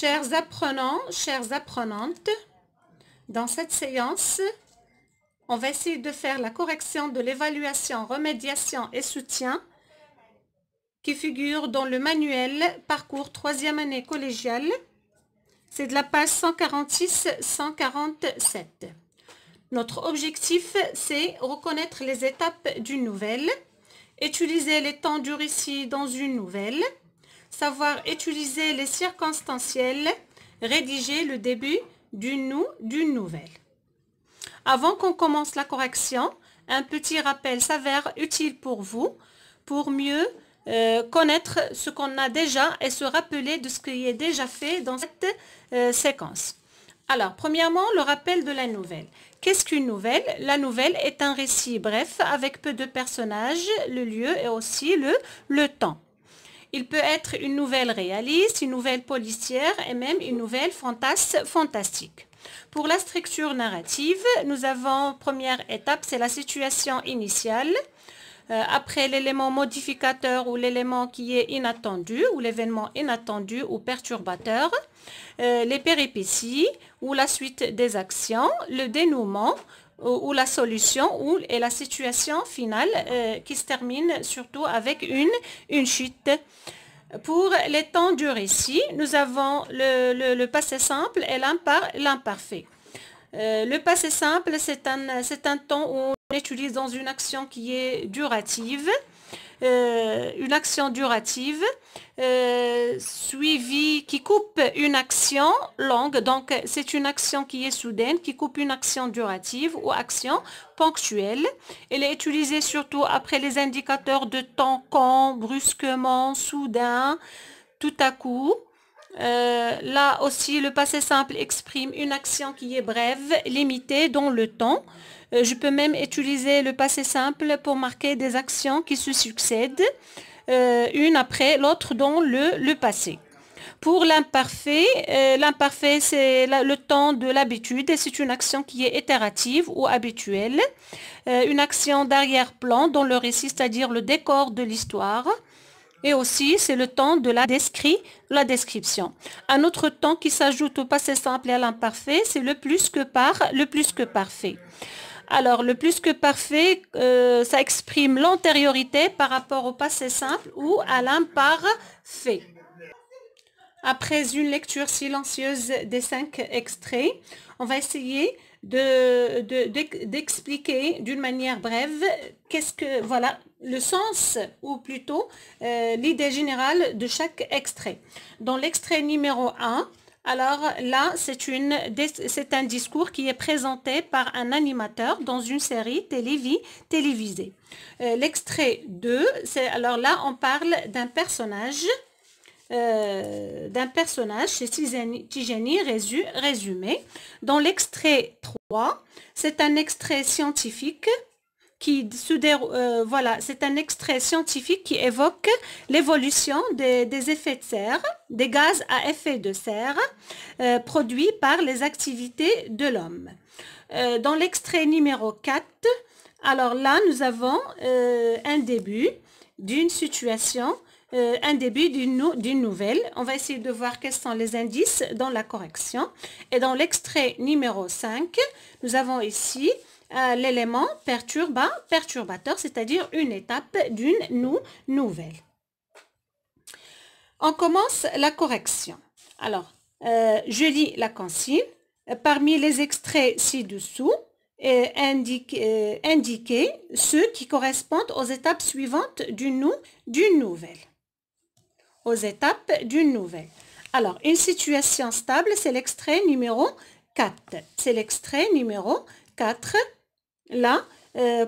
Chers apprenants, chères apprenantes, dans cette séance, on va essayer de faire la correction de l'évaluation, remédiation et soutien qui figure dans le manuel Parcours 3e année collégiale. C'est de la page 146-147. Notre objectif, c'est reconnaître les étapes d'une nouvelle, utiliser les temps du récit dans une nouvelle, savoir utiliser les circonstanciels, rédiger le début d'une nouvelle. Avant qu'on commence la correction, un petit rappel s'avère utile pour vous, pour mieux connaître ce qu'on a déjà et se rappeler de ce qui est déjà fait dans cette séquence. Alors, premièrement, le rappel de la nouvelle. Qu'est-ce qu'une nouvelle? La nouvelle est un récit bref avec peu de personnages, le lieu et aussi le temps. Il peut être une nouvelle réaliste, une nouvelle policière et même une nouvelle fantastique. Pour la structure narrative, nous avons, première étape, c'est la situation initiale. Après l'élément modificateur ou l'élément qui est inattendu ou l'événement inattendu ou perturbateur, les péripéties ou la suite des actions, le dénouement ou la solution et la situation finale qui se termine surtout avec une chute. Pour les temps du récit, nous avons le passé simple et l'imparfait. Le passé simple, c'est un temps où on utilise dans une action qui est durative, une action durative suivie qui coupe une action longue. Donc, c'est une action qui est soudaine, qui coupe une action durative ou action ponctuelle. Elle est utilisée surtout après les indicateurs de temps quand, brusquement, soudain, tout à coup. Là aussi, le passé simple exprime une action qui est brève, limitée dans le temps. Je peux même utiliser le passé simple pour marquer des actions qui se succèdent, une après l'autre dans le passé. Pour l'imparfait, c'est le temps de l'habitude. C'est une action qui est itérative ou habituelle. Une action d'arrière-plan dans le récit, c'est-à-dire le décor de l'histoire. Et aussi, c'est le temps de la description. Un autre temps qui s'ajoute au passé simple et à l'imparfait, c'est le plus que parfait. Alors, le plus que parfait, ça exprime l'antériorité par rapport au passé simple ou à l'imparfait. Après une lecture silencieuse des 5 extraits, on va essayer d'expliquer d'une manière brève voilà, le sens ou plutôt l'idée générale de chaque extrait. Dans l'extrait numéro 1, alors là, c'est un discours qui est présenté par un animateur dans une série télévisée. L'extrait 2, alors là, on parle d'un personnage. C'est Tijani résumé. Dans l'extrait 3, c'est un extrait scientifique c'est un extrait scientifique qui évoque l'évolution des effets de serre, des gaz à effet de serre produits par les activités de l'homme. Dans l'extrait numéro 4, alors là, nous avons un début d'une situation, un début d'une nouvelle. On va essayer de voir quels sont les indices dans la correction. Et dans l'extrait numéro 5, nous avons ici l'élément perturbateur, c'est-à-dire une étape d'une nouvelle. On commence la correction. Alors, je lis la consigne. Parmi les extraits ci-dessous, indiquez ceux qui correspondent aux étapes suivantes d'une nouvelle. Aux étapes d'une nouvelle. Alors, une situation stable, c'est l'extrait numéro 4. C'est l'extrait numéro 4. Là,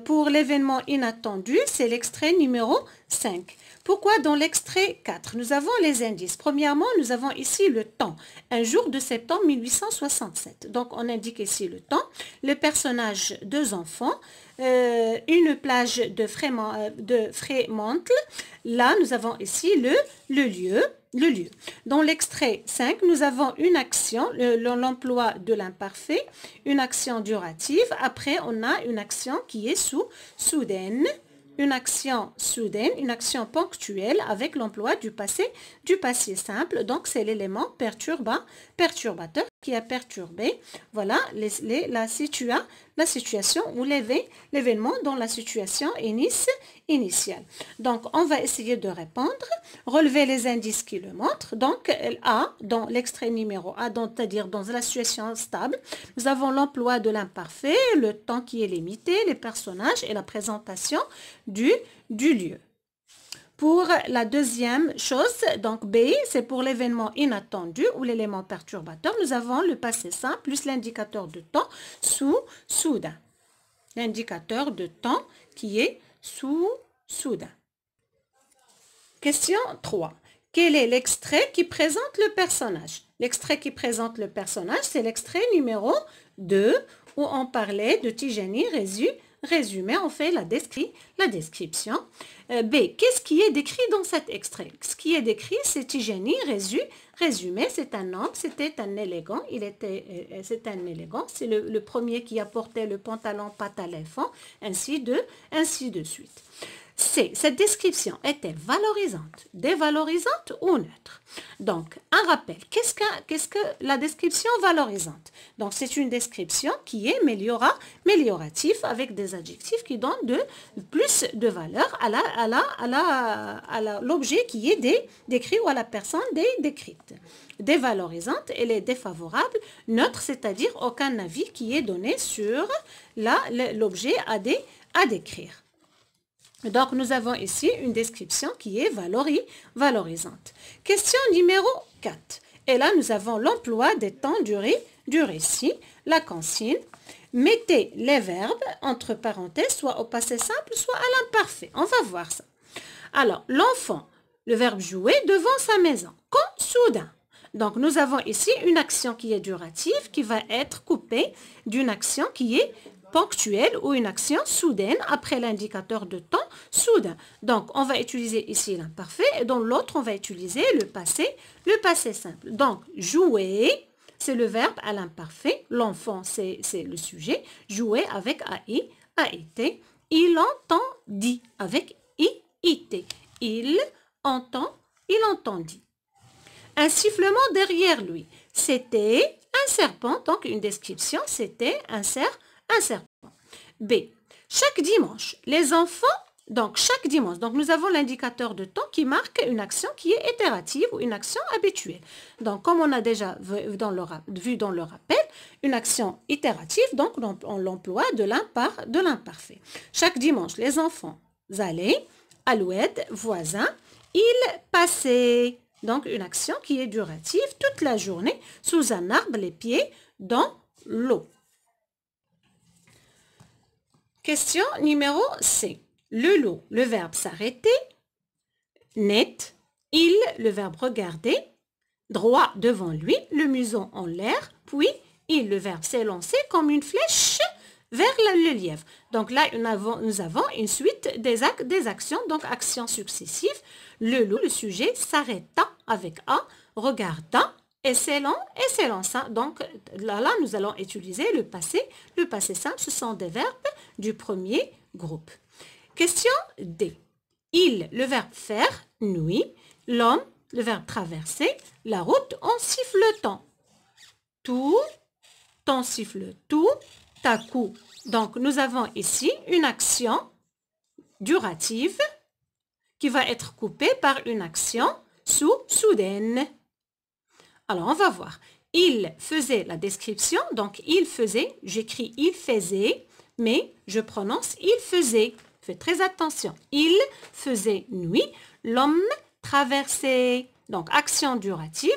pour l'événement inattendu, c'est l'extrait numéro 5. Pourquoi dans l'extrait 4? Nous avons les indices. Premièrement, nous avons ici le temps. Un jour de septembre 1867. Donc, on indique ici le temps. Le personnage, 2 enfants. Une plage de Frémantle. Là, nous avons ici le lieu. Dans l'extrait 5, nous avons une action, l'emploi de l'imparfait, une action durative. Après, on a une action qui est soudaine, une action soudaine, une action ponctuelle avec l'emploi du passé simple. Donc, c'est l'élément perturbateur qui a perturbé, voilà, la situation ou l'événement dans la situation initiale. Donc, on va essayer de répondre, relever les indices qui le montrent. Donc, A, dans l'extrait numéro A, c'est-à-dire dans la situation stable, nous avons l'emploi de l'imparfait, le temps qui est limité, les personnages et la présentation du lieu. Pour la deuxième chose, donc B, c'est pour l'événement inattendu ou l'élément perturbateur. Nous avons le passé simple plus l'indicateur de temps soudain. L'indicateur de temps qui est soudain. Question 3. Quel est l'extrait qui présente le personnage? L'extrait qui présente le personnage, c'est l'extrait numéro 2 où on parlait de Tijani résumé, on fait la description. B, qu'est-ce qui est décrit dans cet extrait? Ce qui est décrit, c'est Tijani résumé, c'est un homme, c'était un élégant, c'est un élégant, c'est le premier qui a porté le pantalon pâte à l'éléphant, ainsi de suite. C, cette description est-elle valorisante, dévalorisante ou neutre? Donc, un rappel, qu'est-ce que la description valorisante? Donc, c'est une description qui est améliorative avec des adjectifs qui donnent plus de valeur à l'objet qui est décrit ou à la personne décrite. Dévalorisante, elle est défavorable. Neutre, c'est-à-dire aucun avis qui est donné sur l'objet à décrire. Donc, nous avons ici une description qui est valorisante. Question numéro 4. Et là, nous avons l'emploi des temps du récit, la consigne. Mettez les verbes entre parenthèses, soit au passé simple, soit à l'imparfait. On va voir ça. Alors, l'enfant, le verbe jouer devant sa maison. Quand soudain. Donc, nous avons ici une action qui est durative, qui va être coupée d'une action qui est ponctuelle ou une action soudaine après l'indicateur de temps soudain. Donc, on va utiliser ici l'imparfait et dans l'autre, on va utiliser le passé simple. Donc, jouer, c'est le verbe à l'imparfait. L'enfant, c'est le sujet. Jouer avec AI, AIT. Il entendit avec IIT. Il entendit. Un sifflement derrière lui. C'était un serpent. Donc, une description, c'était un serpent. B. Chaque dimanche, les enfants, donc chaque dimanche, donc nous avons l'indicateur de temps qui marque une action qui est itérative ou une action habituelle. Donc comme on a déjà vu dans le rappel, une action itérative, donc on l'emploie de l'imparfait. Chaque dimanche, les enfants allaient, Alouette, voisin, ils passaient. Donc une action qui est durative toute la journée sous un arbre, les pieds dans l'eau. Question numéro C. Le lot, le verbe s'arrêter. Net, il, le verbe regarder. Droit devant lui, le museau en l'air. Puis, il, le verbe s'élancer comme une flèche vers le lièvre. Donc là, nous avons une suite des actions, donc actions successives. Le loup, le sujet, s'arrêta avec A, regardant, et s'élança. Donc là, nous allons utiliser le passé simple. Ce sont des verbes du premier groupe. Question D. Il, le verbe faire, nuit. L'homme, le verbe traverser. La route en sifflotant. Tout, en siffle tout, à coup. Donc nous avons ici une action durative qui va être coupée par une action soudaine. Alors, on va voir. Il faisait la description, donc il faisait, j'écris il faisait, mais je prononce il faisait. Faites très attention. Il faisait nuit, l'homme traversait. Donc, action durative,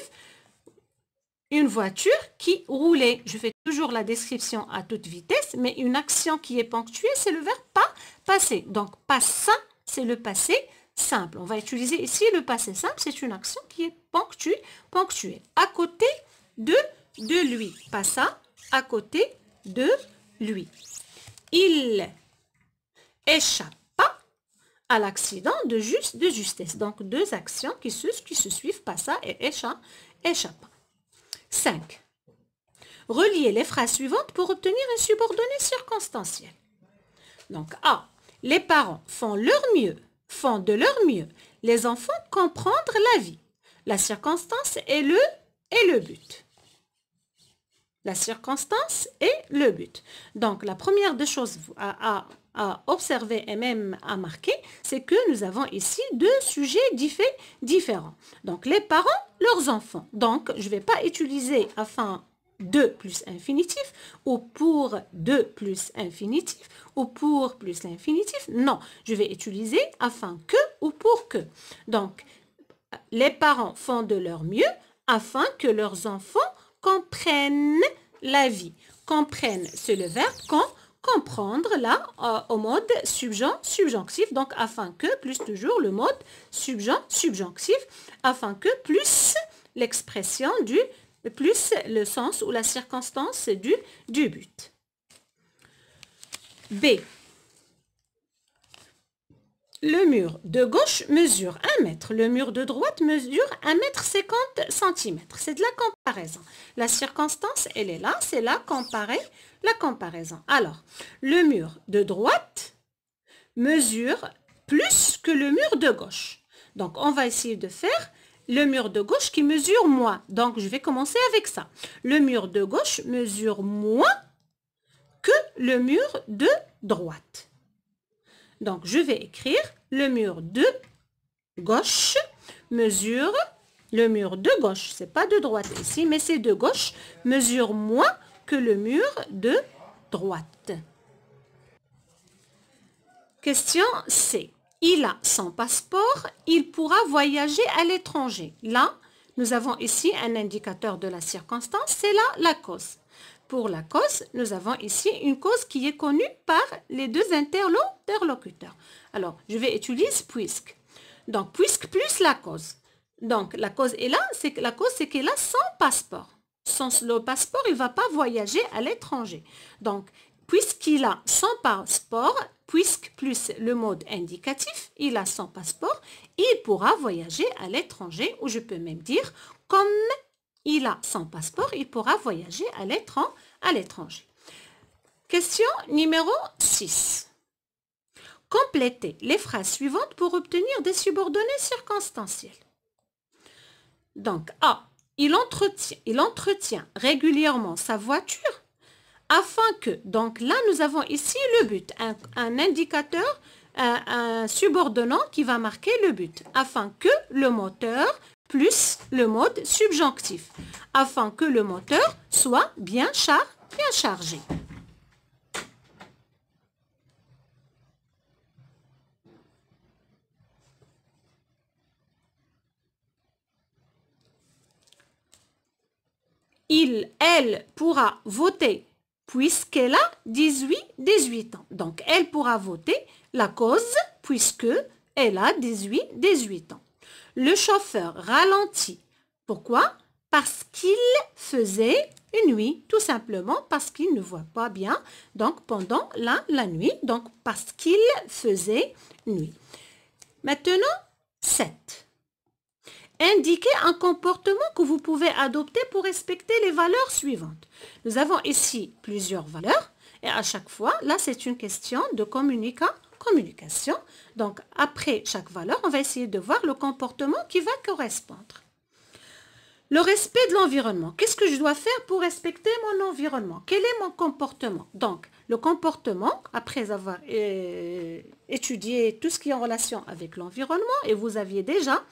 une voiture qui roulait. Je fais toujours la description à toute vitesse, mais une action qui est ponctuée, c'est le verbe passer. Donc, passant, c'est le passé simple. On va utiliser ici le passé simple. C'est une action qui est ponctuée. À côté de lui. Passa à côté de lui. Il échappa à l'accident de justesse. Donc, deux actions qui se suivent. Passa et échappa. 5. Reliez les phrases suivantes pour obtenir une subordonnée circonstancielle. Donc, A. Les parents font de leur mieux. Les enfants comprendre la vie. La circonstance est le but. La circonstance est le but. Donc, la première des choses à observer et même à marquer, c'est que nous avons ici deux sujets différents. Donc, les parents, leurs enfants. Donc, je ne vais pas utiliser afin de plus infinitif ou pour de plus infinitif ou pour plus l'infinitif. Non, je vais utiliser afin que ou pour que. Donc, les parents font de leur mieux afin que leurs enfants comprennent la vie. Comprennent, c'est le verbe comprendre là au mode subjonctif. Donc, afin que, plus toujours le mode subjonctif, afin que, plus l'expression plus le sens ou la circonstance du but. B. Le mur de gauche mesure 1 mètre. Le mur de droite mesure 1 mètre 50 cm. C'est de la comparaison. La circonstance, elle est là. C'est la comparaison. Alors, le mur de droite mesure plus que le mur de gauche. Donc, on va essayer de faire le mur de gauche qui mesure moins. Donc, je vais commencer avec ça. Le mur de gauche mesure moins que le mur de droite. Donc, je vais écrire le mur de gauche mesure, le mur de gauche, c'est pas de droite ici, mais c'est de gauche, mesure moins que le mur de droite. Question C. Il a son passeport, il pourra voyager à l'étranger. Là, nous avons ici un indicateur de la circonstance, c'est là la cause. Pour la cause, nous avons ici une cause qui est connue par les deux interlocuteurs. Alors, je vais utiliser puisque. Donc, puisque plus la cause. Donc, la cause est là, la cause c'est qu'il a son passeport. Sans le passeport, il ne va pas voyager à l'étranger. Donc, puisqu'il a son passeport, puisque plus le mode indicatif, il a son passeport, il pourra voyager à l'étranger, ou je peux même dire, comme il a son passeport, il pourra voyager à l'étranger. Question numéro 6. Complétez les phrases suivantes pour obtenir des subordonnées circonstancielles. Donc, A. Il entretient régulièrement sa voiture afin que, donc là nous avons ici le but, un indicateur, un subordonnant qui va marquer le but, afin que le moteur plus le mode subjonctif, afin que le moteur soit bien chargé. Elle pourra voter puisqu'elle a 18 ans. Donc, elle pourra voter la cause puisque elle a 18 ans. Le chauffeur ralentit. Pourquoi? Parce qu'il faisait une nuit, tout simplement parce qu'il ne voit pas bien, donc pendant la nuit, donc parce qu'il faisait nuit. Maintenant, 7. Indiquez un comportement que vous pouvez adopter pour respecter les valeurs suivantes. Nous avons ici plusieurs valeurs et à chaque fois, là c'est une question de communication. Donc après chaque valeur, on va essayer de voir le comportement qui va correspondre. Le respect de l'environnement. Qu'est-ce que je dois faire pour respecter mon environnement? Quel est mon comportement? Donc, le comportement, après avoir étudié tout ce qui est en relation avec l'environnement, et vous aviez déjà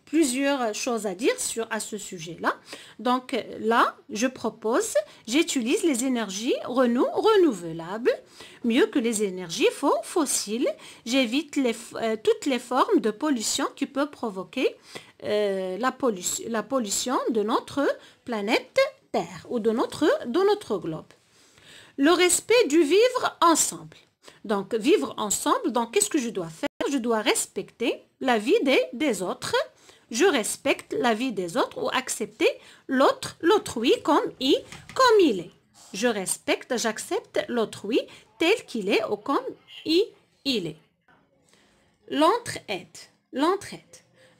plusieurs choses à dire à ce sujet-là. Donc là, j'utilise les énergies renouvelables, mieux que les énergies fossiles. J'évite toutes les formes de pollution qui peuvent provoquer la pollution de notre planète Terre ou de notre globe. Le respect du vivre ensemble. Donc, vivre ensemble, donc qu'est-ce que je dois faire? Je dois respecter la vie des autres. Je respecte la vie des autres ou accepter l'autrui comme il est. Je respecte, j'accepte l'autrui tel qu'il est ou comme il est. L'entraide.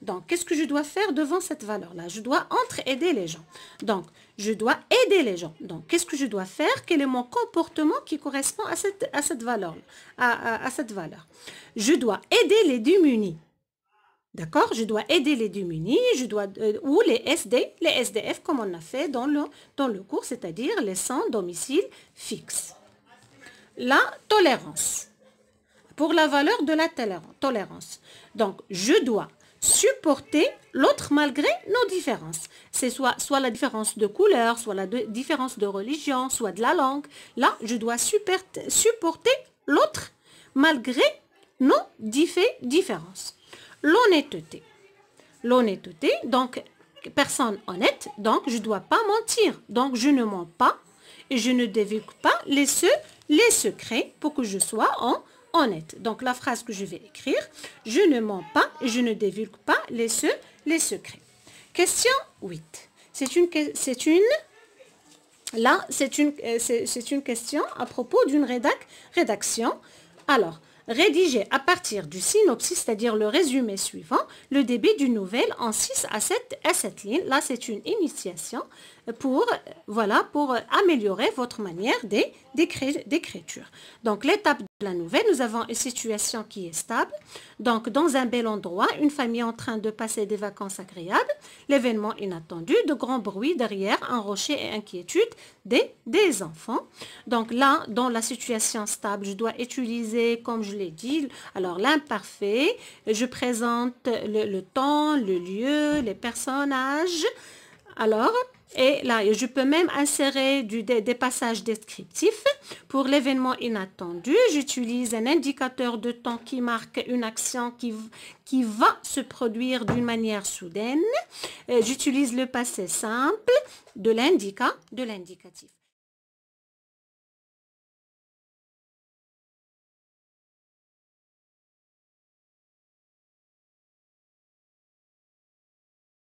Donc, qu'est-ce que je dois faire devant cette valeur-là? Je dois aider les gens. Donc, je dois aider les gens. Donc, qu'est-ce que je dois faire? Quel est mon comportement qui correspond à cette valeur-là, à cette valeur? Je dois aider les démunis. D'accord? Je dois aider les démunis, ou les SDF, comme on a fait dans le cours, c'est-à-dire les sans domicile fixe. La tolérance. Pour la valeur de la tolérance. Donc, je dois supporter l'autre malgré nos différences. C'est soit la différence de couleur, soit la différence de religion, soit de la langue. Là, je dois supporter l'autre malgré nos différences. L'honnêteté. L'honnêteté, donc, personne honnête, donc je ne dois pas mentir. Donc, je ne mens pas et je ne divulgue pas les secrets pour que je sois honnête. Donc, la phrase que je vais écrire, je ne mens pas et je ne divulgue pas les secrets. Question 8. C'est une question à propos d'une rédaction. Alors, rédiger à partir du synopsis, c'est-à-dire le résumé suivant, le début d'une nouvelle en 6 à 7 lignes. Là, c'est une initiation pour améliorer votre manière d'écriture. Donc, l'étape de la nouvelle, nous avons une situation qui est stable. Donc, dans un bel endroit, une famille en train de passer des vacances agréables. L'événement inattendu, de grands bruits derrière, un rocher et inquiétude des enfants. Donc là, dans la situation stable, je dois utiliser, comme je l'ai dit, alors l'imparfait. Je présente le temps, le lieu, les personnages. Alors, et là, je peux même insérer des passages descriptifs. Pour l'événement inattendu, j'utilise un indicateur de temps qui marque une action qui va se produire d'une manière soudaine. J'utilise le passé simple de l'indicatif.